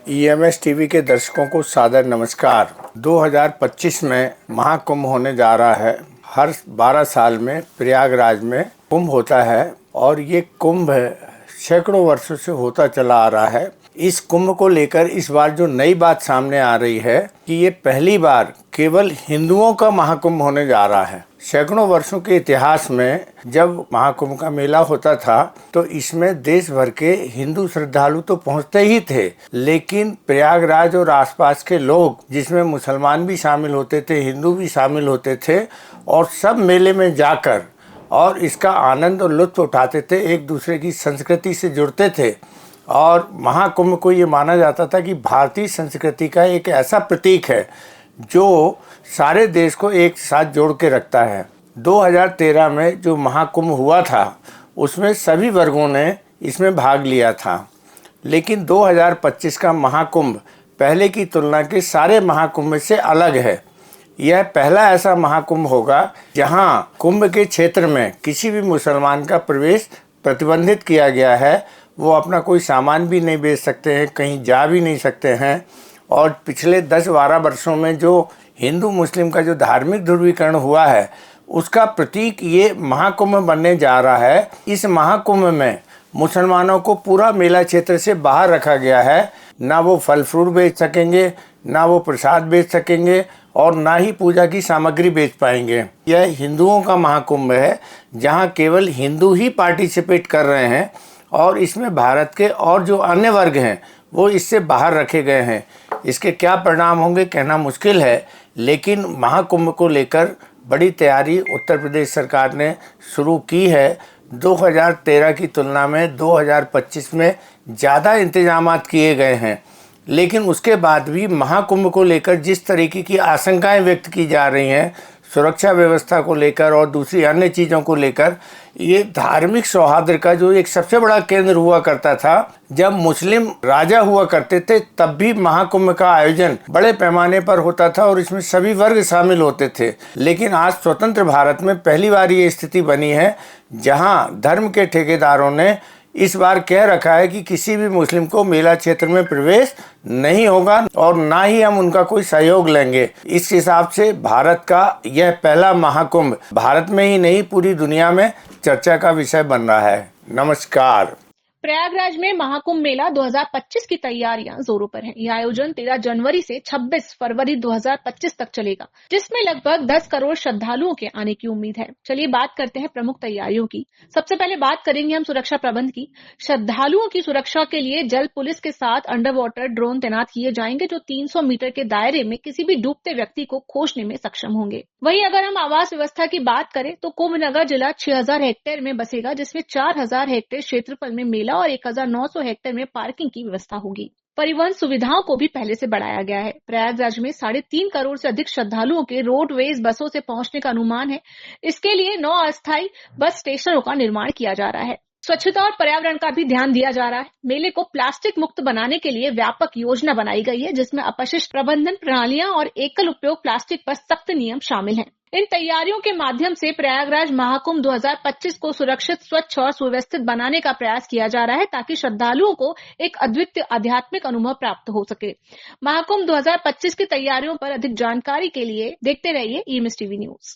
EMS TV के दर्शकों को सादर नमस्कार। 2025 में महाकुंभ होने जा रहा है। हर 12 साल में प्रयागराज में कुंभ होता है और ये कुंभ सैकड़ों वर्षों से होता चला आ रहा है। इस कुंभ को लेकर इस बार जो नई बात सामने आ रही है कि ये पहली बार केवल हिंदुओं का महाकुंभ होने जा रहा है। सैकड़ों वर्षों के इतिहास में जब महाकुंभ का मेला होता था तो इसमें देश भर के हिंदू श्रद्धालु तो पहुंचते ही थे, लेकिन प्रयागराज और आसपास के लोग, जिसमें मुसलमान भी शामिल होते थे, हिंदू भी शामिल होते थे, और सब मेले में जाकर और इसका आनंद और लुत्फ उठाते थे, एक दूसरे की संस्कृति से जुड़ते थे। और महाकुंभ को ये माना जाता था कि भारतीय संस्कृति का एक ऐसा प्रतीक है जो सारे देश को एक साथ जोड़ के रखता है। 2013 में जो महाकुंभ हुआ था उसमें सभी वर्गों ने इसमें भाग लिया था, लेकिन 2025 का महाकुंभ पहले की तुलना के सारे महाकुंभ से अलग है। यह पहला ऐसा महाकुंभ होगा जहां कुंभ के क्षेत्र में किसी भी मुसलमान का प्रवेश प्रतिबंधित किया गया है। वो अपना कोई सामान भी नहीं बेच सकते हैं, कहीं जा भी नहीं सकते हैं। और पिछले 10-12 वर्षों में जो हिंदू मुस्लिम का जो धार्मिक ध्रुवीकरण हुआ है उसका प्रतीक ये महाकुंभ बनने जा रहा है। इस महाकुंभ में मुसलमानों को पूरा मेला क्षेत्र से बाहर रखा गया है। ना वो फल फ्रूट बेच सकेंगे, ना वो प्रसाद बेच सकेंगे, और ना ही पूजा की सामग्री बेच पाएंगे। यह हिंदुओं का महाकुंभ है जहां केवल हिंदू ही पार्टिसिपेट कर रहे हैं और इसमें भारत के और जो अन्य वर्ग हैं वो इससे बाहर रखे गए हैं। इसके क्या परिणाम होंगे कहना मुश्किल है, लेकिन महाकुंभ को लेकर बड़ी तैयारी उत्तर प्रदेश सरकार ने शुरू की है। 2013 की तुलना में 2025 में ज़्यादा इंतजामात किए गए हैं, लेकिन उसके बाद भी महाकुंभ को लेकर जिस तरीके की आशंकाएं व्यक्त की जा रही हैं सुरक्षा व्यवस्था को लेकर और दूसरी अन्य चीज़ों को लेकर, ये धार्मिक सौहार्द का जो एक सबसे बड़ा केंद्र हुआ करता था, जब मुस्लिम राजा हुआ करते थे तब भी महाकुंभ का आयोजन बड़े पैमाने पर होता था और इसमें सभी वर्ग शामिल होते थे। लेकिन आज स्वतंत्र भारत में पहली बार ये स्थिति बनी है जहां धर्म के ठेकेदारों ने इस बार कह रखा है कि किसी भी मुस्लिम को मेला क्षेत्र में प्रवेश नहीं होगा और ना ही हम उनका कोई सहयोग लेंगे। इस हिसाब से भारत का यह पहला महाकुंभ भारत में ही नहीं पूरी दुनिया में चर्चा का विषय बन रहा है। नमस्कार। प्रयागराज में महाकुंभ मेला 2025 की तैयारियां जोरों पर हैं। यह आयोजन 13 जनवरी से 26 फरवरी 2025 तक चलेगा, जिसमें लगभग 10 करोड़ श्रद्धालुओं के आने की उम्मीद है। चलिए बात करते हैं प्रमुख तैयारियों की। सबसे पहले बात करेंगे हम सुरक्षा प्रबंध की। श्रद्धालुओं की सुरक्षा के लिए जल पुलिस के साथ अंडर वाटर ड्रोन तैनात किए जाएंगे, जो 300 मीटर के दायरे में किसी भी डूबते व्यक्ति को खोजने में सक्षम होंगे। वहीं अगर हम आवास व्यवस्था की बात करें तो कुंभ नगर जिला 6000 हेक्टेयर में बसेगा, जिसमें 4000 हेक्टेयर क्षेत्रफल में मेला और 1900 हेक्टेयर में पार्किंग की व्यवस्था होगी। परिवहन सुविधाओं को भी पहले से बढ़ाया गया है। प्रयागराज में 3.5 करोड़ से अधिक श्रद्धालुओं के रोडवेज बसों से पहुंचने का अनुमान है। इसके लिए 9 अस्थायी बस स्टेशनों का निर्माण किया जा रहा है। स्वच्छता और पर्यावरण का भी ध्यान दिया जा रहा है। मेले को प्लास्टिक मुक्त बनाने के लिए व्यापक योजना बनाई गई है, जिसमें अपशिष्ट प्रबंधन प्रणालियां और एकल उपयोग प्लास्टिक पर सख्त नियम शामिल हैं। इन तैयारियों के माध्यम से प्रयागराज महाकुंभ 2025 को सुरक्षित, स्वच्छ और सुव्यवस्थित बनाने का प्रयास किया जा रहा है, ताकि श्रद्धालुओं को एक अद्वितीय आध्यात्मिक अनुभव प्राप्त हो सके। महाकुंभ 2025 की तैयारियों पर अधिक जानकारी के लिए देखते रहिए ईएमएस टीवी न्यूज।